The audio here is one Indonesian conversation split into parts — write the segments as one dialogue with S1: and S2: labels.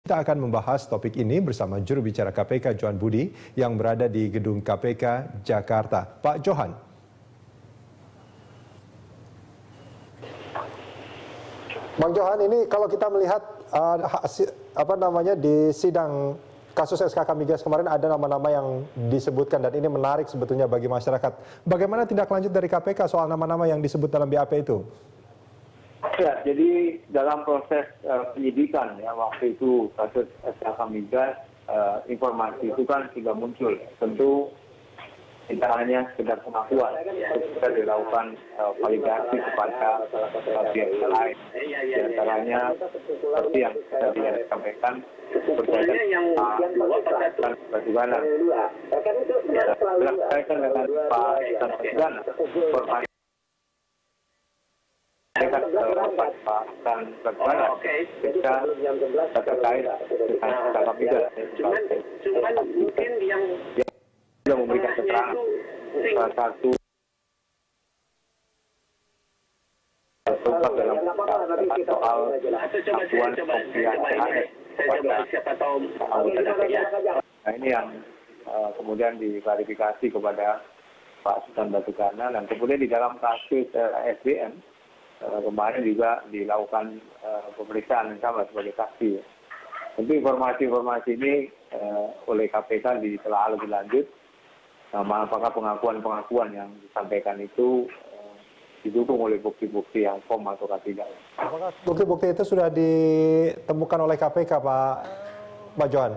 S1: Kita akan membahas topik ini bersama juru bicara KPK Johan Budi yang berada di gedung KPK Jakarta. Pak Johan. Bang Johan, ini kalau kita melihat di sidang kasus SKK Migas kemarin ada nama-nama yang disebutkan dan ini menarik sebetulnya bagi masyarakat. Bagaimana tindak lanjut dari KPK soal nama-nama yang disebut dalam BAP itu?
S2: Ya, jadi dalam proses penyidikan ya waktu itu kasus SKK Migas, informasi itu kan sudah muncul. Tentu tidak hanya sekedar pengakuan, juga dilakukan validasi kepada pihak lain. Di antaranya seperti yang tadi disampaikan berkaitan Batugana. Berkaitan dengan Pak Batugana, informasi dan Batugana kita terkait dengan SKK Migas. Cuman mungkin yang memberikan keterangan salah satu dalam soal acuan pemberian THR. Nah ini yang kemudian diklarifikasi kepada Pak Sultan Batugana, dan kemudian di dalam kasus SBM kemarin juga dilakukan pemeriksaan yang sama sebagai saksi. Tentu informasi-informasi ini oleh KPK ditelaah lebih lanjut. Apakah pengakuan-pengakuan yang disampaikan itu didukung oleh bukti-bukti yang firm atau tidak?
S1: Apakah bukti-bukti itu sudah ditemukan oleh KPK, Pak Johan?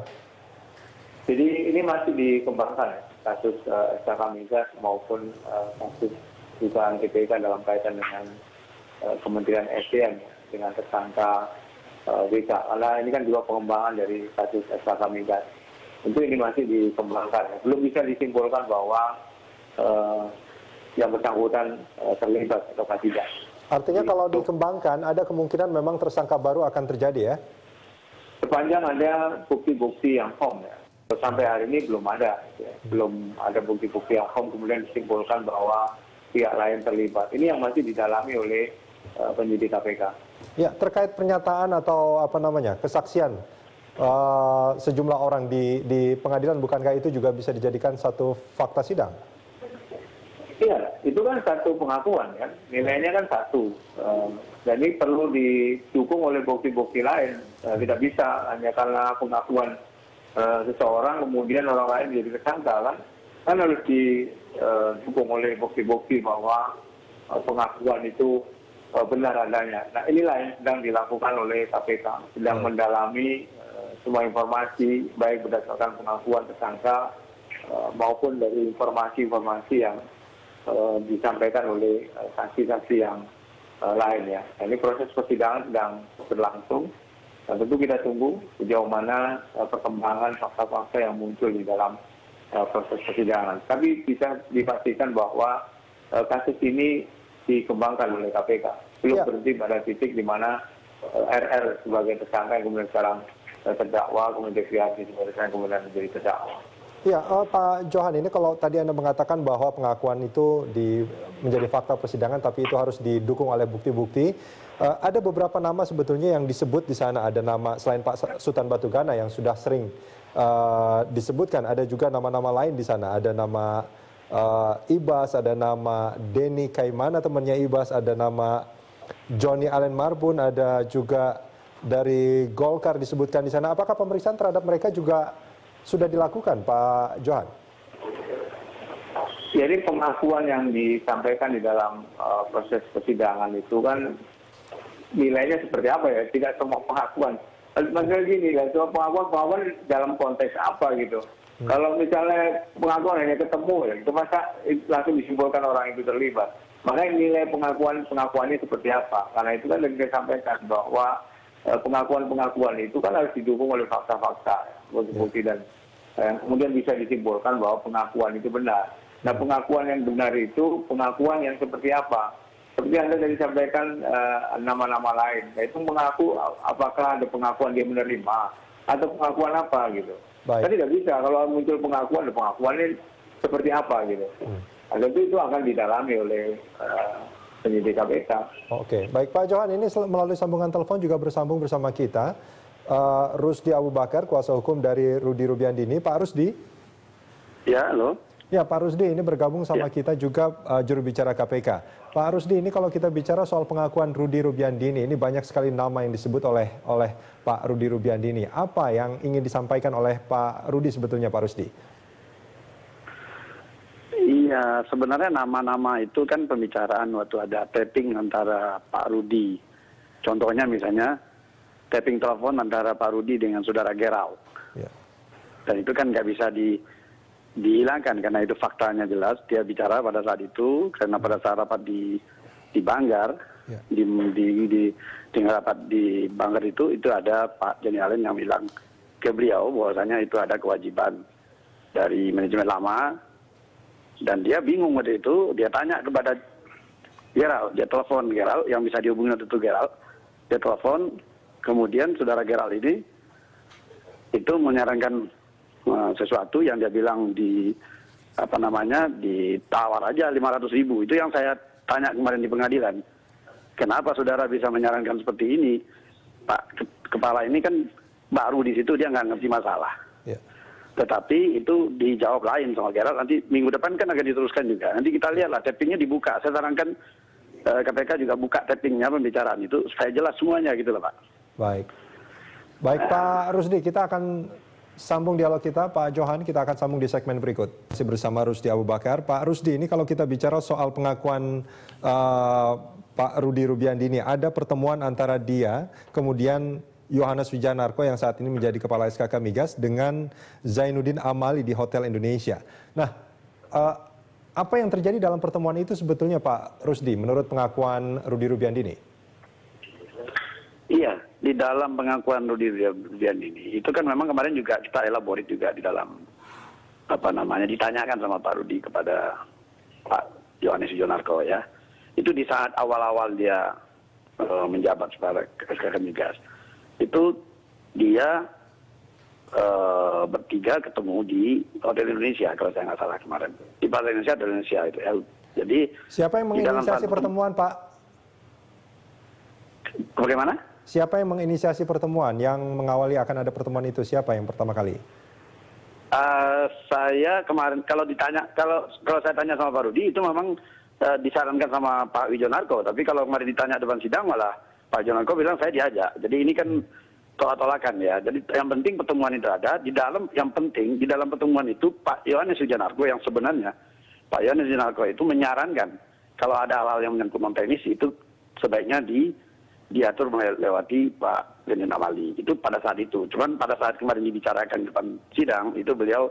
S2: Jadi ini masih dikembangkan ya, kasus SKK Migas maupun kasus dugaan KPK dalam kaitan dengan Kementerian SDM ya, dengan tersangka WK. Karena ini kan juga pengembangan dari kasus SKK Migas. Tentu ini masih dikembangkan. Belum bisa disimpulkan bahwa yang bersangkutan terlibat atau tidak.
S1: Artinya kalau dikembangkan, ada kemungkinan memang tersangka baru akan terjadi ya?
S2: Sepanjang ada bukti-bukti yang firm ya. Sampai hari ini belum ada. Ya. Belum ada bukti-bukti yang firm kemudian disimpulkan bahwa pihak lain terlibat. Ini yang masih didalami oleh penyidik KPK.
S1: Ya, terkait pernyataan atau kesaksian sejumlah orang di pengadilan, bukankah itu juga bisa dijadikan satu fakta sidang?
S2: Iya, itu kan satu pengakuan kan, nilainya kan satu. Dan ini perlu didukung oleh bukti-bukti lain. Tidak bisa hanya karena pengakuan seseorang kemudian orang lain menjadi tersangka kan. Kan harus didukung oleh bukti-bukti bahwa pengakuan itu benar adanya. Nah inilah yang sedang dilakukan oleh KPK, sedang mendalami semua informasi baik berdasarkan pengakuan tersangka maupun dari informasi-informasi yang disampaikan oleh saksi-saksi yang lain ya. Nah, ini proses persidangan sedang berlangsung dan tentu kita tunggu sejauh mana perkembangan fakta-fakta yang muncul di dalam proses persidangan. Tapi bisa dipastikan bahwa kasus ini dikembangkan oleh KPK. Belum berhenti pada titik di mana RR sebagai tersangka yang kemudian sekarang terdakwa, kemudian Deviasi sebagai tersangka kemudian menjadi terdakwa.
S1: Ya, Pak Johan, ini kalau tadi Anda mengatakan bahwa pengakuan itu menjadi fakta persidangan, tapi itu harus didukung oleh bukti-bukti. Ada beberapa nama sebetulnya yang disebut di sana. Ada nama selain Pak Sultan Batugana yang sudah sering disebutkan. Ada juga nama-nama lain di sana. Ada nama Ibas, ada nama Denny Kaimana temannya Ibas, ada nama Johnny Allen Marbun, ada juga dari Golkar disebutkan di sana. Apakah pemeriksaan terhadap mereka juga sudah dilakukan, Pak Johan?
S2: Jadi pengakuan yang disampaikan di dalam proses persidangan itu kan nilainya seperti apa ya? Tidak semua pengakuan. Maksudnya gini, semua pengakuan dalam konteks apa gitu. Kalau misalnya pengakuan hanya ketemu ya, itu masa langsung disimpulkan orang itu terlibat. Makanya nilai pengakuannya seperti apa? Karena itu kan yang kita sampaikan bahwa pengakuan-pengakuan itu kan harus didukung oleh fakta-fakta, bukti-bukti dan yang kemudian bisa disimpulkan bahwa pengakuan itu benar. Nah, pengakuan yang benar itu pengakuan yang seperti apa? Seperti Anda tadi sampaikan nama-nama lain, yaitu mengaku apakah ada pengakuan dia menerima atau pengakuan apa gitu. Kan tidak bisa kalau muncul pengakuan, ada pengakuannya seperti apa gitu. Nah, tentu itu akan didalami oleh penyidik KPK.
S1: Oke, baik Pak Johan, ini melalui sambungan telepon juga bersambung bersama kita Rusdi Abu Bakar, kuasa hukum dari Rudy Rubiandini. Pak Rusdi?
S3: Ya, halo.
S1: Ya, Pak Rusdi ini bergabung sama kita juga juru bicara KPK. Pak Rusdi, ini kalau kita bicara soal pengakuan Rudy Rubiandini, ini banyak sekali nama yang disebut oleh Pak Rudy Rubiandini. Apa yang ingin disampaikan oleh Pak Rudy sebetulnya, Pak Rusdi?
S3: Iya, sebenarnya nama-nama itu kan pembicaraan waktu ada tapping antara Pak Rudy. Contohnya misalnya tapping telepon antara Pak Rudy dengan saudara Gerald.
S1: Ya.
S3: Dan itu kan nggak bisa dihilangkan karena itu faktanya jelas. Dia bicara pada saat itu karena pada saat rapat di Banggar, di rapat di Banggar itu ada Pak Joni Allen yang bilang ke beliau bahwasanya itu ada kewajiban dari manajemen lama, dan dia bingung waktu itu. Dia tanya kepada Gerald, dia telepon Gerald yang bisa dihubungi waktu itu Gerald, dia telepon, kemudian saudara Gerald ini itu menyarankan sesuatu yang dia bilang ditawar aja 500.000. Itu yang saya tanya kemarin di pengadilan. Kenapa saudara bisa menyarankan seperti ini? Pak kepala ini kan baru di situ, dia nggak ngerti masalah.
S1: Ya.
S3: Tetapi itu dijawab lain sama Gerald. Nanti minggu depan kan akan diteruskan juga. Nanti kita lihatlah tappingnya dibuka. Saya sarankan KPK juga buka tappingnya pembicaraan itu supaya jelas semuanya gitu loh Pak.
S1: Baik. Baik Pak Rusdi, kita akan sambung dialog kita, Pak Johan, kita akan sambung di segmen berikut. Masih bersama Rusdi Abu Bakar. Pak Rusdi, ini kalau kita bicara soal pengakuan Pak Rudy Rubiandini, ada pertemuan antara dia, kemudian Yohanes Wijanarko yang saat ini menjadi Kepala SKK Migas dengan Zainuddin Amali di Hotel Indonesia. Nah, apa yang terjadi dalam pertemuan itu sebetulnya Pak Rusdi, menurut pengakuan Rudy Rubiandini?
S3: Iya, di dalam pengakuan Rudy Rubiandini itu kan memang kemarin juga kita elaborate juga di dalam ditanyakan sama Pak Rudy kepada Pak Yohanes Wijanarko ya. Itu di saat awal-awal dia menjabat sebagai SKK Migas. Itu dia bertiga ketemu di Hotel Indonesia kalau saya nggak salah kemarin. Di Hotel Indonesia itu ya. Jadi
S1: siapa yang menginisiasi pertemuan, Pak?
S3: Bagaimana?
S1: Siapa yang menginisiasi pertemuan, yang mengawali akan ada pertemuan itu? Siapa yang pertama kali?
S3: Saya kemarin kalau saya tanya sama Pak Rudy itu memang disarankan sama Pak Wijanarko. Tapi kalau kemarin ditanya depan sidang malah Pak Wijanarko bilang saya diajak. Jadi ini kan tolak-tolakan ya. Jadi yang penting pertemuan itu ada. Di dalam pertemuan itu Pak Yohanes Wijanarko yang sebenarnya Pak Yohanes Wijanarko itu menyarankan kalau ada hal-hal yang menyangkut non teknis itu sebaiknya diatur melewati Pak Zainuddin Amali. Itu pada saat itu. Cuman pada saat kemarin dibicarakan di depan sidang itu beliau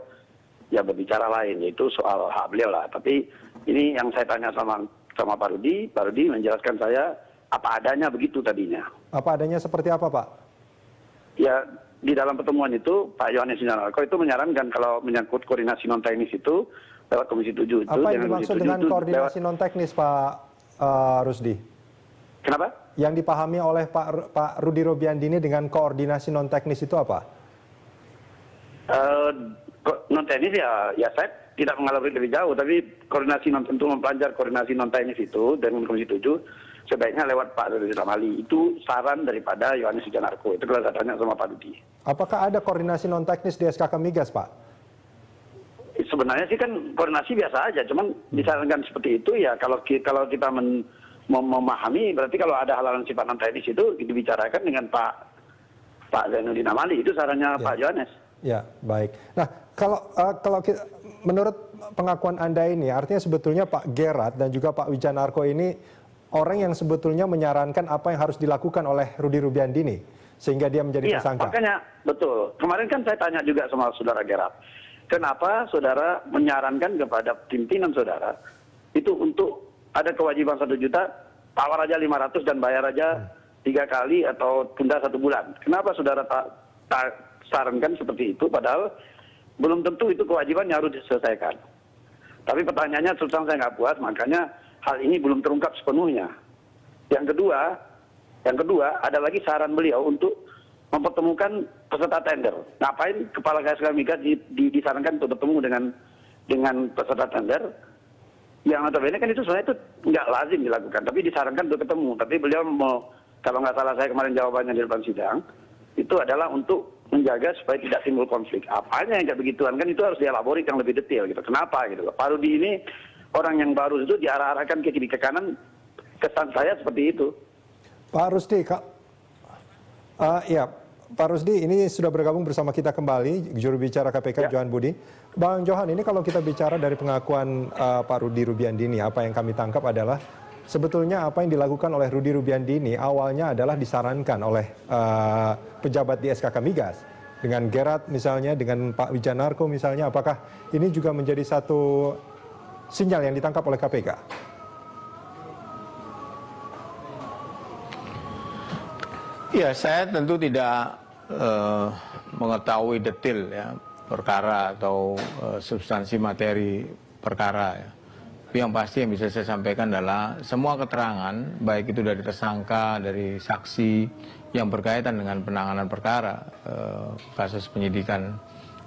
S3: ya berbicara lain, yaitu soal hak beliau lah. Tapi ini yang saya tanya sama Pak Rudy menjelaskan saya apa adanya begitu tadinya.
S1: Apa adanya seperti apa Pak?
S3: Ya di dalam pertemuan itu Pak Yohanes Wijanarko itu menyarankan kalau menyangkut koordinasi non teknis itu lewat Komisi 7.
S1: Apa yang dimaksud dengan koordinasi non teknis Pak Rusdi?
S3: Kenapa?
S1: Yang dipahami oleh Pak Rudy Rubiandini dengan koordinasi non teknis itu apa?
S3: Non teknis ya saya tidak mengalami lebih jauh, tapi koordinasi untuk mempelajari koordinasi non teknis itu dengan Komisi 7 sebaiknya lewat Pak Zainuddin Amali. Itu saran daripada Yohanes Wijanarko. Itu kalau saya tanya sama Pak Rudy. Apakah ada koordinasi non teknis di SKK Migas, Pak? Sebenarnya sih kan koordinasi biasa aja, cuman disarankan seperti itu ya kalau kita memahami berarti kalau ada hal-hal sifat non teknis itu dibicarakan dengan Pak Zainuddin Amali. Itu sarannya Pak Yohanes. Ya, baik. Nah, kalau menurut pengakuan Anda ini, artinya sebetulnya Pak Gerard dan juga Pak Wijanarko ini orang yang sebetulnya menyarankan apa yang harus dilakukan oleh Rudy Rubiandini sehingga dia menjadi tersangka. Iya, makanya betul. Kemarin kan saya tanya juga sama saudara Gerard, kenapa saudara menyarankan kepada pimpinan saudara itu untuk ada kewajiban 1 juta, tawar aja 500 dan bayar aja 3 kali atau tunda 1 bulan. Kenapa saudara sarankan seperti itu, padahal belum tentu itu kewajiban yang harus diselesaikan. Tapi pertanyaannya terus terang saya nggak puas, makanya hal ini belum terungkap sepenuhnya. Yang kedua ada lagi saran beliau untuk mempertemukan peserta tender. Ngapain Kepala KSK Migas disarankan untuk bertemu dengan peserta tender? Yang notabene kan itu sebenarnya itu nggak lazim dilakukan, tapi disarankan untuk ketemu. Tapi beliau mau, kalau nggak salah saya kemarin jawabannya di depan sidang, itu adalah untuk menjaga supaya tidak timbul konflik. Apanya yang kayak begituan kan itu harus dielaborit yang lebih detail gitu. Kenapa gitu? Pak Rudi ini orang yang baru itu diarah-arahkan ke kiri ke kanan, kesan saya seperti itu.
S1: Pak Rusdi, ya Pak Rusdi ini sudah bergabung bersama kita kembali, juru bicara KPK Johan Budi. Bang Johan, ini kalau kita bicara dari pengakuan Pak Rudi Rubiandini, apa yang kami tangkap adalah sebetulnya apa yang dilakukan oleh Rudi Rubiandini awalnya adalah disarankan oleh pejabat di SKK Migas. Dengan Gerard misalnya, dengan Pak Wijanarko misalnya, apakah ini juga menjadi satu sinyal yang ditangkap oleh KPK?
S4: Ya, saya tentu tidak mengetahui detail ya perkara atau substansi materi perkara ya. Tapi yang pasti yang bisa saya sampaikan adalah semua keterangan, baik itu dari tersangka, dari saksi yang berkaitan dengan penanganan perkara, kasus penyidikan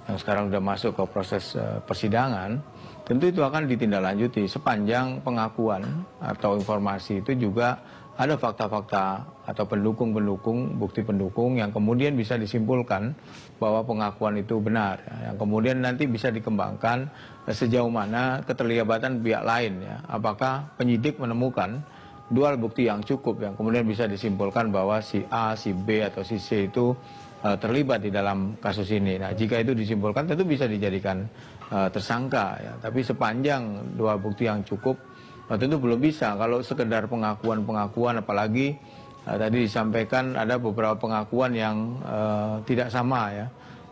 S4: yang sekarang sudah masuk ke proses persidangan, tentu itu akan ditindaklanjuti sepanjang pengakuan atau informasi itu juga ada fakta-fakta atau pendukung-pendukung, bukti pendukung yang kemudian bisa disimpulkan bahwa pengakuan itu benar, ya, yang kemudian nanti bisa dikembangkan sejauh mana keterlibatan pihak lain, ya. Apakah penyidik menemukan dua alat bukti yang cukup yang kemudian bisa disimpulkan bahwa si A, si B atau si C itu terlibat di dalam kasus ini. Nah, jika itu disimpulkan tentu bisa dijadikan tersangka, ya. Tapi sepanjang dua bukti yang cukup, tentu belum bisa kalau sekedar pengakuan-pengakuan, apalagi tadi disampaikan ada beberapa pengakuan yang tidak sama ya.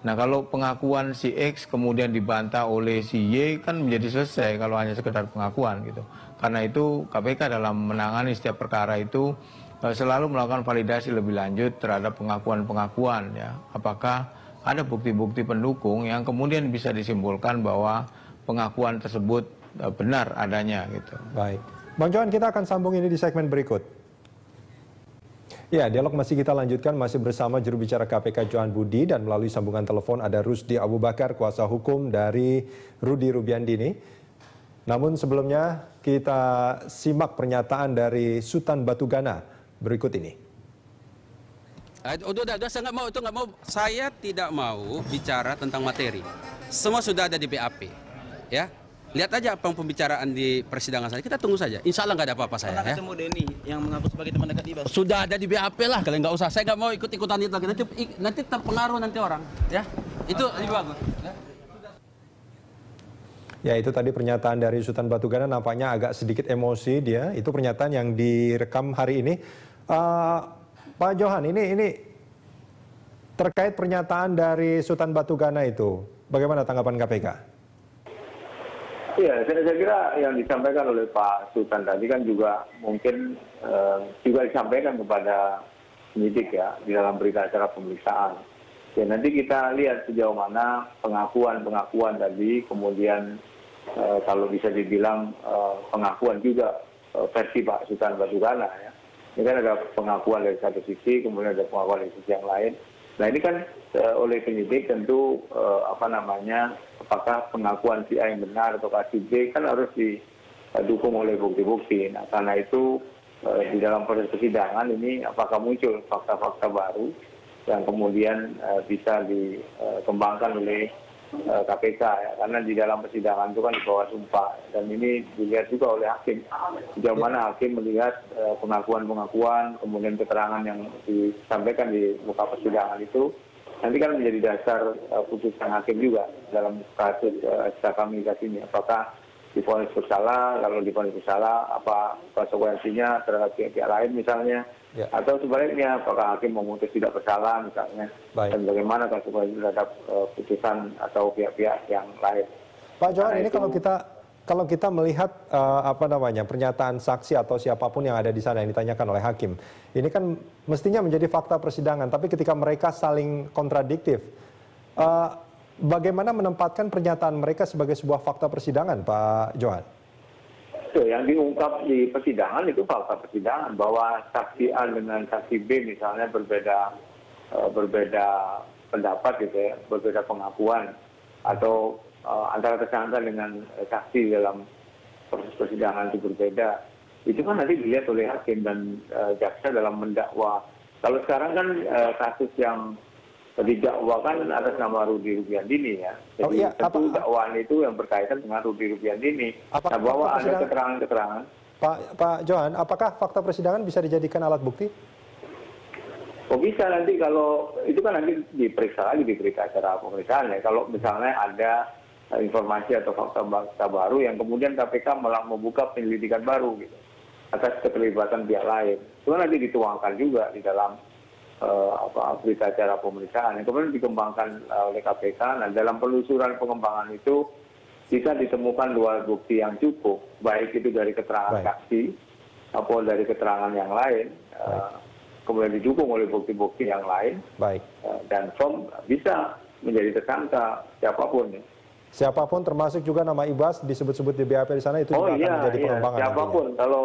S4: Nah, kalau pengakuan si X kemudian dibantah oleh si Y kan menjadi selesai kalau hanya sekedar pengakuan gitu. Karena itu KPK dalam menangani setiap perkara itu selalu melakukan validasi lebih lanjut terhadap pengakuan-pengakuan ya. Apakah ada bukti-bukti pendukung yang kemudian bisa disimpulkan bahwa pengakuan tersebut benar adanya gitu.
S1: Baik, Bang Johan, kita akan sambung ini di segmen berikut. Ya, dialog masih kita lanjutkan, masih bersama juru bicara KPK Johan Budi, dan melalui sambungan telepon ada Rusdi Abu Bakar, kuasa hukum dari Rudi Rubiandini. Namun sebelumnya kita simak pernyataan dari Sultan Batugana berikut ini.
S5: Udah, saya nggak mau, itu nggak mau. Saya tidak mau bicara tentang materi. Semua sudah ada di BAP, ya. Lihat aja apa pembicaraan di persidangan saja. Kita tunggu saja. Insya Allah nggak ada apa-apa saya.
S6: Pernah ketemu Denny yang mengaku sebagai teman dekat Ibas?
S5: Sudah ada di BAP lah. Kalian nggak usah. Saya nggak mau ikut-ikutan itu lagi. Nanti terpengaruh nanti orang. Ya, itu lebih bagus.
S1: Ya, itu tadi pernyataan dari Sultan Batugana, nampaknya agak sedikit emosi dia. Itu pernyataan yang direkam hari ini. Pak Johan, ini terkait pernyataan dari Sultan Batugana itu, bagaimana tanggapan KPK?
S2: Iya, saya kira yang disampaikan oleh Pak Sultan tadi kan juga mungkin juga disampaikan kepada penyidik ya di dalam berita acara pemeriksaan. Ya, nanti kita lihat sejauh mana pengakuan tadi, kemudian kalau bisa dibilang pengakuan juga versi Pak Sultan Batugana ya. Ini kan ada pengakuan dari satu sisi, kemudian ada pengakuan dari sisi yang lain. Nah, ini kan oleh penyidik tentu apakah pengakuan si A yang benar atau si B kan harus didukung oleh bukti-bukti. Nah, karena itu di dalam proses persidangan ini apakah muncul fakta-fakta baru yang kemudian bisa dikembangkan oleh KPK ya. Karena di dalam persidangan itu kan di bawah sumpah, dan ini dilihat juga oleh hakim. Sejauh mana hakim melihat pengakuan-pengakuan, kemudian keterangan yang disampaikan di muka persidangan itu nanti kan menjadi dasar putusan hakim juga dalam kasus SKK Migas ini. Apakah divonis bersalah, kalau divonis bersalah apa konsekuensinya terhadap pihak-pihak lain misalnya, ya. Atau sebaliknya apakah hakim memutus tidak bersalah misalnya. Baik. Dan bagaimana konsekuensi terhadap putusan atau pihak-pihak yang lain.
S1: Pak Johan, ini kalau kita melihat pernyataan saksi atau siapapun yang ada di sana yang ditanyakan oleh hakim, ini kan mestinya menjadi fakta persidangan, tapi ketika mereka saling kontradiktif, bagaimana menempatkan pernyataan mereka sebagai sebuah fakta persidangan, Pak Johan?
S2: Yang diungkap di persidangan itu fakta persidangan, bahwa saksi A dengan saksi B misalnya berbeda pendapat gitu ya, berbeda pengakuan, atau antara tersangka dengan saksi dalam proses persidangan itu berbeda. Itu kan nanti dilihat oleh hakim dan jaksa dalam mendakwa Kalau sekarang kan kasus yang didakwakan atas nama Rudy Rubiandini ya. Jadi tentu dakwaan itu yang berkaitan dengan Rudy Rubiandini. Nah, bahwa ada keterangan-keterangan.
S1: Pak Johan, apakah fakta persidangan bisa dijadikan alat bukti?
S2: Oh bisa nanti kalau itu kan nanti diperiksa lagi di berita acara pemeriksaan ya. Kalau misalnya ada informasi atau fakta baru yang kemudian KPK malah membuka penyelidikan baru gitu atas keterlibatan pihak lain, itu nanti dituangkan juga di dalam berita acara pemeriksaan yang kemudian dikembangkan oleh KPK. Nah, dalam penelusuran pengembangan itu bisa ditemukan dua bukti yang cukup, baik itu dari keterangan saksi maupun dari keterangan yang lain, kemudian didukung oleh bukti-bukti yang lain, dan firm bisa menjadi tersangka siapapun ya.
S1: Siapapun termasuk juga nama Ibas disebut-sebut di BAP di sana itu juga akan menjadi pengembangan.
S2: Siapapun, kalau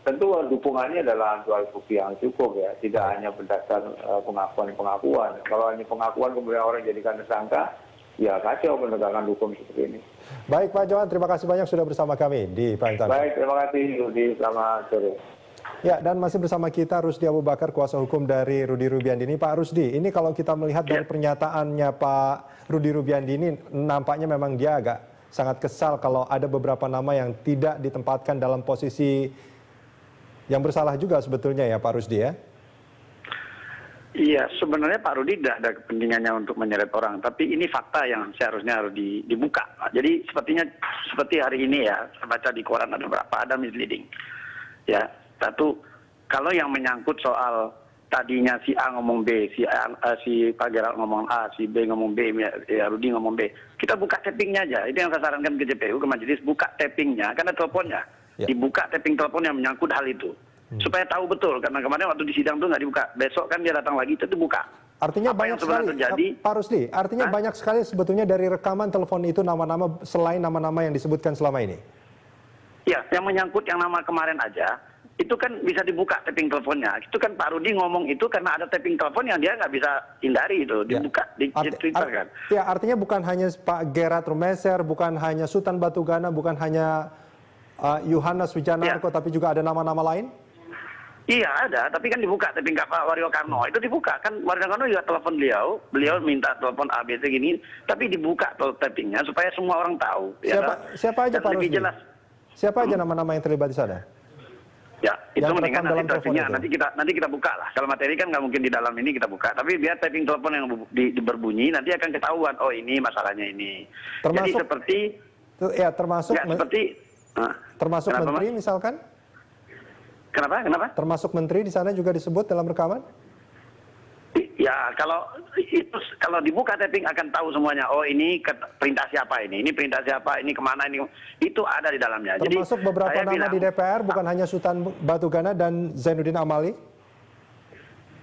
S2: tentu dukungannya adalah dua bukti yang cukup ya, tidak hanya berdasar pengakuan-pengakuan. Kalau hanya pengakuan kemudian orang jadikan tersangka, ya kacau penegakan hukum seperti ini.
S1: Baik Pak Johan, terima kasih banyak sudah bersama kami di Prime Time.
S2: Baik, terima kasih Rudi, selamat sore.
S1: Ya, dan masih bersama kita Rusdi Abu Bakar, kuasa hukum dari Rudy Rubiandini. Pak Rusdi, ini kalau kita melihat dari pernyataannya Pak Rudy Rubiandini, nampaknya memang dia agak sangat kesal kalau ada beberapa nama yang tidak ditempatkan dalam posisi yang bersalah juga sebetulnya ya Pak Rusdi ya?
S3: Iya, sebenarnya Pak Rudy tidak ada kepentingannya untuk menyeret orang, tapi ini fakta yang seharusnya harus dibuka. Jadi seperti hari ini ya, saya baca di koran ada beberapa, ada misleading. Ya, satu, kalau yang menyangkut soal tadinya si A ngomong B, si Pak Gerald ngomong A, si B ngomong B, ya Rudy ngomong B, kita buka tappingnya aja. Itu yang saya sarankan ke JPU, ke majelis, buka tappingnya, karena teleponnya. Dibuka tapping telepon yang menyangkut hal itu. Supaya tahu betul, karena kemarin waktu di sidang itu nggak dibuka. Besok kan dia datang lagi, itu buka.
S1: Artinya
S3: apa
S1: banyak
S3: yang sebenarnya
S1: sekali,
S3: terjadi,
S1: Pak Rusdi, artinya banyak sekali sebetulnya dari rekaman telepon itu nama-nama selain nama-nama yang disebutkan selama ini?
S3: Ya, yang menyangkut yang nama kemarin aja, itu kan bisa dibuka tapping teleponnya. Itu kan Pak Rudy ngomong itu karena ada tapping telepon yang dia nggak bisa hindari itu, dibuka di Twitter kan.
S1: Ya, artinya bukan hanya Pak Gerard Rumeser, bukan hanya Sultan Batugana, bukan hanya Yohanes Wijanarko, tapi juga ada nama-nama lain?
S3: Iya ada, tapi kan dibuka tapping Pak Wario Karno, itu dibuka kan. Wario Karno juga telepon beliau minta telepon ABC gini, tapi dibuka tappingnya supaya semua orang tahu.
S1: Siapa aja Pak Rusdi? Siapa aja nama-nama yang terlibat di sana?
S3: Ya, itu mendingan nanti
S1: teleponnya
S3: nanti kita buka lah. Kalau materi kan nggak mungkin di dalam ini kita buka, tapi biar tapping telepon yang berbunyi nanti akan ketahuan. Oh ini masalahnya ini.
S1: Termasuk,
S3: jadi seperti
S1: ya termasuk termasuk menteri
S3: Mas?
S1: misalkan?
S3: Kenapa?
S1: Termasuk menteri di sana juga disebut dalam rekaman?
S3: Ya kalau dibuka tapping akan tahu semuanya. Oh ini perintah siapa ini perintah siapa, ini kemana ini, itu ada di dalamnya.
S1: Termasuk
S3: jadi,
S1: beberapa nama di DPR, bukan hanya Sultan Batugana dan Zainuddin Amali?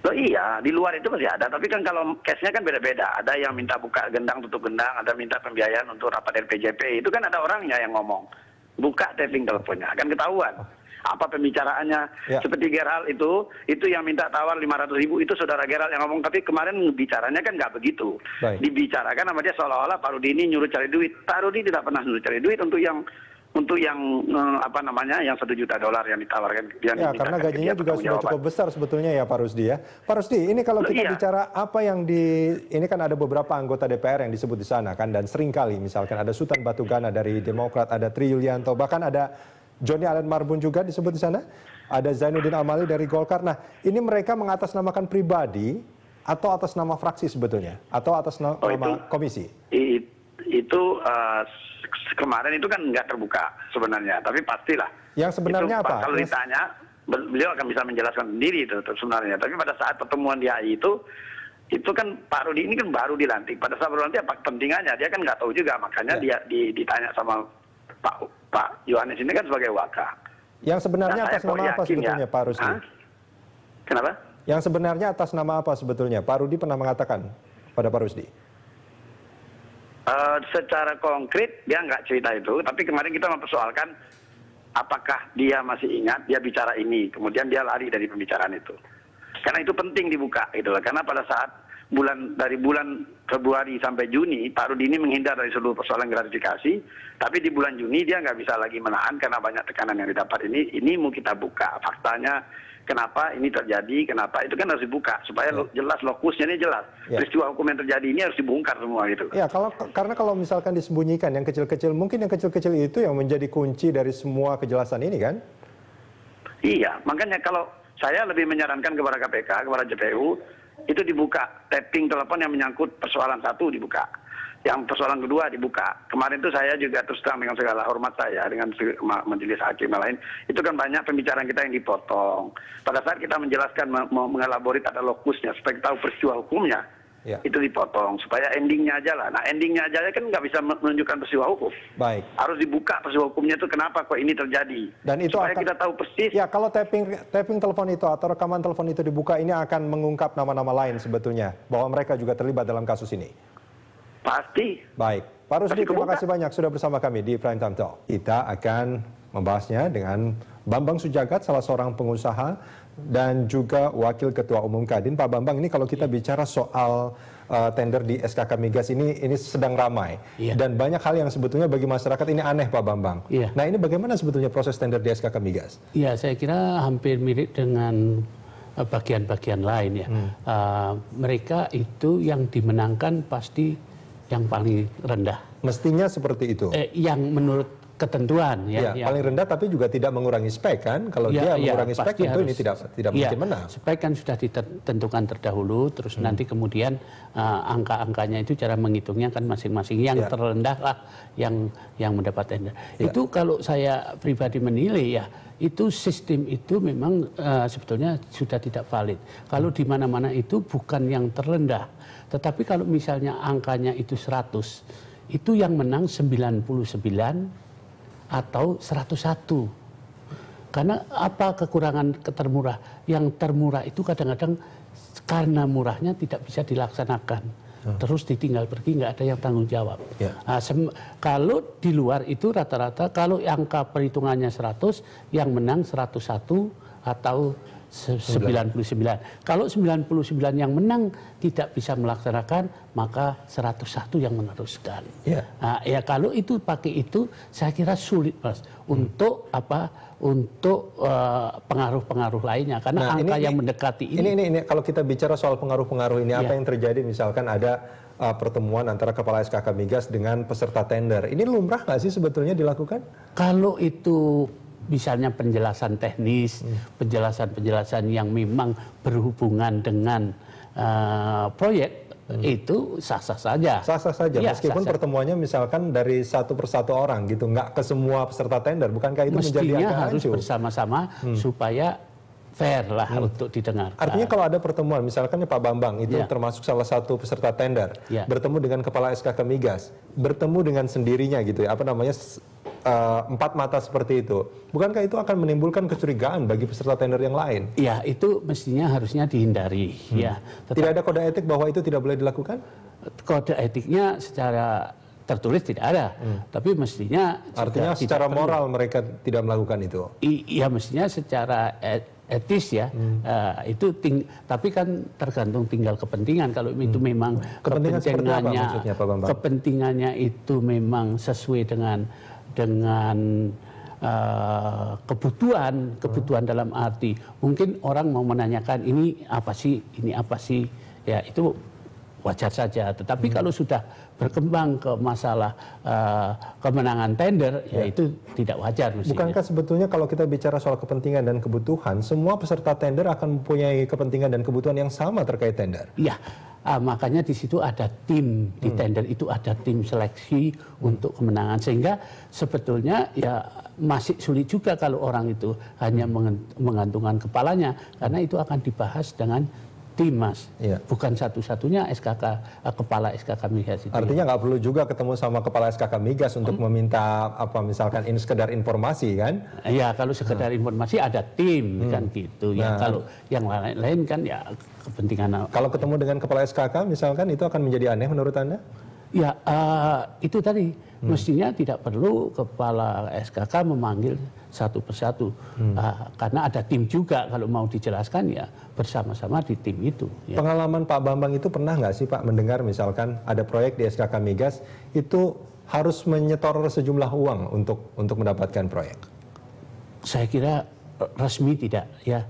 S3: Oh iya, di luar itu masih ada. Tapi kan kalau case-nya kan beda-beda. Ada yang minta buka gendang tutup gendang, ada minta pembiayaan untuk rapat RPJP. Itu kan ada orangnya yang ngomong. Buka tapping teleponnya akan ketahuan apa pembicaraannya. Seperti Gerald itu yang minta tawar 500.000 itu saudara Gerald yang ngomong, tapi kemarin bicaranya kan nggak begitu. Dibicarakan sama dia seolah-olah Pak Rudy ini nyuruh cari duit. Pak Rudy tidak pernah nyuruh cari duit untuk yang apa namanya yang $1 juta yang ditawarkan.
S1: Karena gajinya juga sudah cukup besar sebetulnya ya Pak Rusdi ya. Pak Rusdi, ini kalau kita bicara apa yang ini kan ada beberapa anggota DPR yang disebut di sana kan, dan seringkali misalkan ada Sultan Batugana dari Demokrat, ada Tri Yulianto, bahkan ada Joni Allen Marbun juga disebut di sana, ada Zainuddin Amali dari Golkar. Nah, ini mereka mengatasnamakan pribadi atau atas nama fraksi sebetulnya, atau atas nama komisi?
S3: Itu kemarin itu kan nggak terbuka sebenarnya, tapi pastilah.
S1: Yang sebenarnya apa?
S3: Kalau ditanya, beliau akan bisa menjelaskan sendiri itu sebenarnya. Tapi pada saat pertemuan di AI itu kan Pak Rudy ini kan baru dilantik. Pada saat baru dilantik apa kepentingannya? Dia kan nggak tahu juga, makanya dia ditanya sama Pak Yohanes ini kan sebagai waka.
S1: Yang sebenarnya atas nama apa sebetulnya Pak Rusdi?
S3: Kenapa?
S1: Yang sebenarnya atas nama apa sebetulnya? Pak Rudy pernah mengatakan pada Pak Rusdi?
S3: Secara konkret dia nggak cerita itu, tapi kemarin kita mempersoalkan apakah dia masih ingat dia bicara ini, kemudian dia lari dari pembicaraan itu. Karena itu penting dibuka gitu loh. Karena pada saat dari bulan Februari sampai Juni, Pak Rudy ini menghindar dari seluruh persoalan gratifikasi, tapi di bulan Juni dia nggak bisa lagi menahan karena banyak tekanan yang didapat ini mau kita buka. Faktanya kenapa ini terjadi, kenapa itu kan harus dibuka supaya jelas lokusnya ini jelas. Peristiwa hukum yang terjadi ini harus dibongkar semua gitu.
S1: Ya, karena kalau misalkan disembunyikan yang kecil-kecil, mungkin yang kecil-kecil itu yang menjadi kunci dari semua kejelasan ini kan?
S3: Iya, makanya kalau saya lebih menyarankan kepada KPK, kepada JPU, itu dibuka tapping telepon yang menyangkut persoalan satu dibuka. Yang persoalan kedua dibuka. Kemarin itu saya juga terus terang dengan segala hormat saya dengan majelis hakim lain, itu kan banyak pembicaraan kita yang dipotong. Pada saat kita menjelaskan, mengelaborit ada lokusnya, supaya kita tahu peristiwa hukumnya, itu dipotong. Supaya endingnya aja lah. Nah endingnya aja kan nggak bisa menunjukkan peristiwa hukum. Baik. Harus dibuka peristiwa hukumnya itu kenapa kok ini terjadi.
S1: Dan itu
S3: supaya kita tahu persis.
S1: Ya kalau tapping telepon itu atau rekaman telepon itu dibuka, ini akan mengungkap nama-nama lain sebetulnya. Bahwa mereka juga terlibat dalam kasus ini.
S3: Pasti.
S1: Baik, Pak Rusdi, terima kasih banyak sudah bersama kami di Prime Time Talk. Kita akan membahasnya dengan Bambang Sujagat, salah seorang pengusaha dan juga Wakil Ketua Umum Kadin. Pak Bambang, ini kalau kita bicara soal tender di SKK Migas ini sedang ramai. Dan banyak hal yang sebetulnya bagi masyarakat ini aneh, Pak Bambang. Nah ini bagaimana sebetulnya proses tender di SKK Migas?
S7: Ya, saya kira hampir mirip dengan bagian-bagian lain ya. Mereka itu yang dimenangkan pasti yang paling rendah. Mestinya seperti itu. Yang menurut ketentuan ya.
S1: Paling rendah tapi juga tidak mengurangi spek kan? Kalau dia mengurangi spek tentu ini tidak mungkin menang.
S7: Spek kan sudah ditentukan terdahulu, terus nanti kemudian angka-angkanya itu cara menghitungnya kan masing-masing. Yang terendah lah yang mendapat tender. Itu kalau saya pribadi menilai ya, itu sistem itu memang sebetulnya sudah tidak valid. Kalau di mana-mana itu bukan yang terendah. Tetapi kalau misalnya angkanya itu 100, itu yang menang 99 atau 101. Karena apa kekurangan termurah? Yang termurah itu kadang-kadang karena murahnya tidak bisa dilaksanakan. Terus ditinggal pergi, nggak ada yang tanggung jawab. Kalau di luar itu rata-rata kalau angka perhitungannya 100, yang menang 101 atau 99. Kalau 99 yang menang tidak bisa melaksanakan, maka 101 yang meneruskan. Ya kalau itu pakai itu, saya kira sulit, Mas, untuk apa? Untuk pengaruh-pengaruh lainnya, karena angka yang mendekati
S1: ini kalau kita bicara soal pengaruh-pengaruh ini, apa yang terjadi misalkan ada pertemuan antara Kepala SKK Migas dengan peserta tender, ini lumrah nggak sih sebetulnya dilakukan?
S7: Kalau itu misalnya penjelasan teknis, penjelasan-penjelasan yang memang berhubungan dengan proyek, itu sah-sah saja.
S1: Sah-sah saja, meskipun pertemuannya misalkan dari satu persatu orang gitu, nggak ke semua peserta tender, bukankah itu menjadi agak
S7: harus bersama-sama supaya fair lah untuk didengar.
S1: Artinya kalau ada pertemuan, misalkan Pak Bambang itu termasuk salah satu peserta tender, bertemu dengan Kepala SKK Migas, bertemu dengan sendirinya gitu ya, apa namanya, empat mata seperti itu, bukankah itu akan menimbulkan kecurigaan bagi peserta tender yang lain?
S7: Ya, itu mestinya harusnya dihindari.
S1: Tidak ada kode etik bahwa itu tidak boleh dilakukan?
S7: Kode etiknya secara tertulis tidak ada, tapi mestinya
S1: artinya secara moral mereka tidak melakukan itu.
S7: Iya, mestinya secara etis ya, itu tapi kan tergantung tinggal kepentingan. Kalau itu memang kepentingannya itu memang sesuai dengan kebutuhan dalam arti mungkin orang mau menanyakan ini apa sih ya, itu wajar saja. Tetapi kalau sudah berkembang ke masalah kemenangan tender, ya itu tidak wajar mestinya.
S1: Bukankah sebetulnya kalau kita bicara soal kepentingan dan kebutuhan, semua peserta tender akan mempunyai kepentingan dan kebutuhan yang sama terkait tender?
S7: Iya. Makanya di situ ada tim, di tender itu ada tim seleksi untuk kemenangan, sehingga sebetulnya ya masih sulit juga kalau orang itu hanya menggantungkan kepalanya, karena itu akan dibahas dengan tim, Mas. Bukan satu-satunya kepala SKK Migas itu.
S1: Artinya nggak perlu juga ketemu sama kepala SKK Migas untuk meminta apa misalkan ini sekedar informasi kan?
S7: Iya, kalau sekedar informasi ada tim kan gitu. Ya kalau yang lain-lain kan ya kepentingan.
S1: Kalau ketemu dengan kepala SKK misalkan itu akan menjadi aneh menurut Anda?
S7: Ya itu tadi mestinya tidak perlu kepala SKK memanggil satu persatu, karena ada tim juga. Kalau mau dijelaskan ya bersama-sama di tim itu.
S1: Pengalaman Pak Bambang itu pernah nggak sih Pak mendengar misalkan ada proyek di SKK Migas itu harus menyetor sejumlah uang untuk mendapatkan proyek?
S7: Saya kira resmi tidak ya.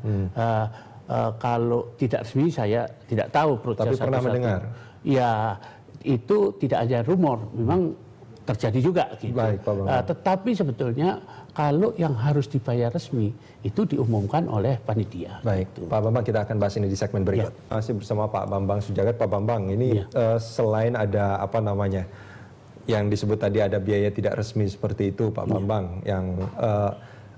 S7: Kalau tidak resmi saya tidak tahu.
S1: Tapi pernah mendengar?
S7: Ya itu tidak hanya rumor, memang terjadi juga gitu.
S1: Baik, Pak Bambang.
S7: Tetapi sebetulnya kalau yang harus dibayar resmi itu diumumkan oleh panitia.
S1: Baik, gitu. Pak Bambang, kita akan bahas ini di segmen berikut. Ya. Masih bersama Pak Bambang Sujagat. Pak Bambang, ini selain ada apa namanya yang disebut tadi ada biaya tidak resmi seperti itu, Pak Bambang, yang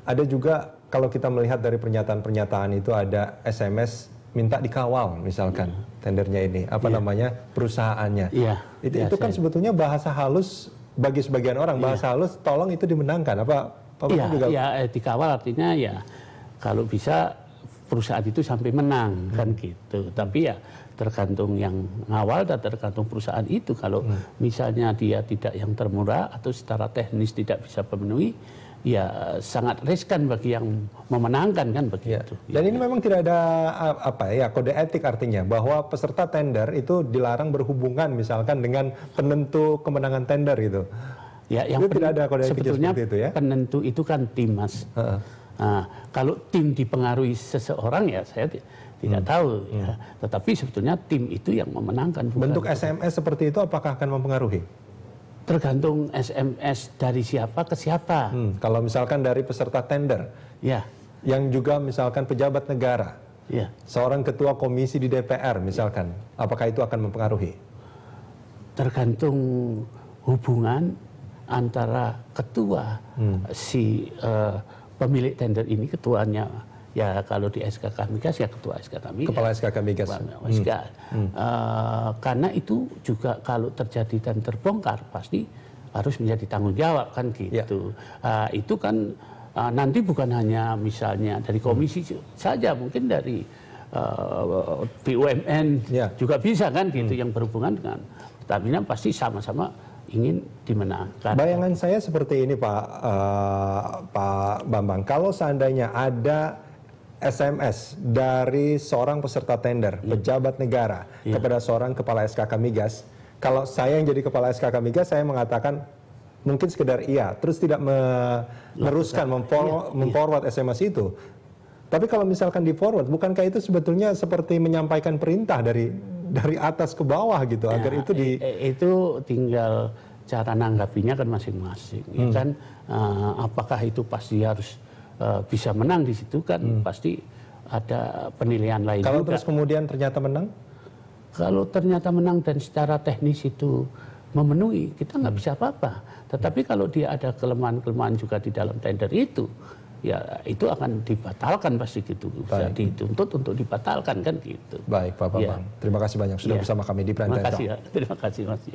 S1: ada juga kalau kita melihat dari pernyataan-pernyataan itu ada SMS minta dikawal misalkan tendernya ini apa namanya perusahaannya. Itu kan sebetulnya bahasa halus bagi sebagian orang, bahasa halus tolong itu dimenangkan. Apa Pak Bambang juga?
S7: Dikawal artinya ya kalau bisa perusahaan itu sampai menang kan gitu. Tapi ya tergantung yang ngawal dan tergantung perusahaan itu. Kalau misalnya dia tidak yang termurah atau secara teknis tidak bisa memenuhi, ya sangat riskan bagi yang memenangkan kan begitu.
S1: Dan ini memang tidak ada kode etik, artinya bahwa peserta tender itu dilarang berhubungan misalkan dengan penentu kemenangan tender gitu.
S7: Ya, yang
S1: itu tidak ada kode etik
S7: sebetulnya
S1: seperti itu ya.
S7: Penentu itu kan tim, Mas. Nah, kalau tim dipengaruhi seseorang ya saya tidak tahu ya. Tetapi sebetulnya tim itu yang memenangkan.
S1: Bentuk SMS seperti itu apakah akan mempengaruhi?
S7: Tergantung SMS dari siapa ke siapa.
S1: Kalau misalkan dari peserta tender, yang juga misalkan pejabat negara, seorang ketua komisi di DPR misalkan, apakah itu akan mempengaruhi?
S7: Tergantung hubungan antara ketua si pemilik tender ini, ketuanya ya kalau di SKK Migas ya ketua SKK Migas.
S1: Kepala SKK Migas.
S7: Karena itu juga kalau terjadi dan terbongkar pasti harus menjadi tanggung jawab kan gitu. Itu kan nanti bukan hanya misalnya dari komisi saja, mungkin dari BUMN juga bisa kan gitu yang berhubungan dengan Pertamina pasti sama-sama ingin dimenangkan.
S1: Bayangan saya seperti ini Pak Bambang, kalau seandainya ada SMS dari seorang peserta tender, pejabat negara kepada seorang kepala SKK Migas, kalau saya yang jadi kepala SKK Migas, saya mengatakan mungkin sekedar iya, terus tidak meneruskan, memforward SMS itu. Tapi kalau misalkan di forward, bukankah itu sebetulnya seperti menyampaikan perintah dari atas ke bawah gitu, agar itu
S7: itu tinggal cara nanggapinya kan masing-masing. Kan apakah itu pasti harus bisa menang di situ kan pasti ada penilaian lain.
S1: Kalau
S7: juga.
S1: Terus kemudian ternyata menang?
S7: Kalau ternyata menang dan secara teknis itu memenuhi, kita nggak bisa apa-apa. Tetapi kalau dia ada kelemahan-kelemahan juga di dalam tender itu, ya itu akan dibatalkan pasti gitu. Bisa dituntut untuk dibatalkan kan gitu.
S1: Baik Pak Bambang, terima kasih banyak sudah bersama kami di Prime Time Talk.
S7: Terima kasih Mas.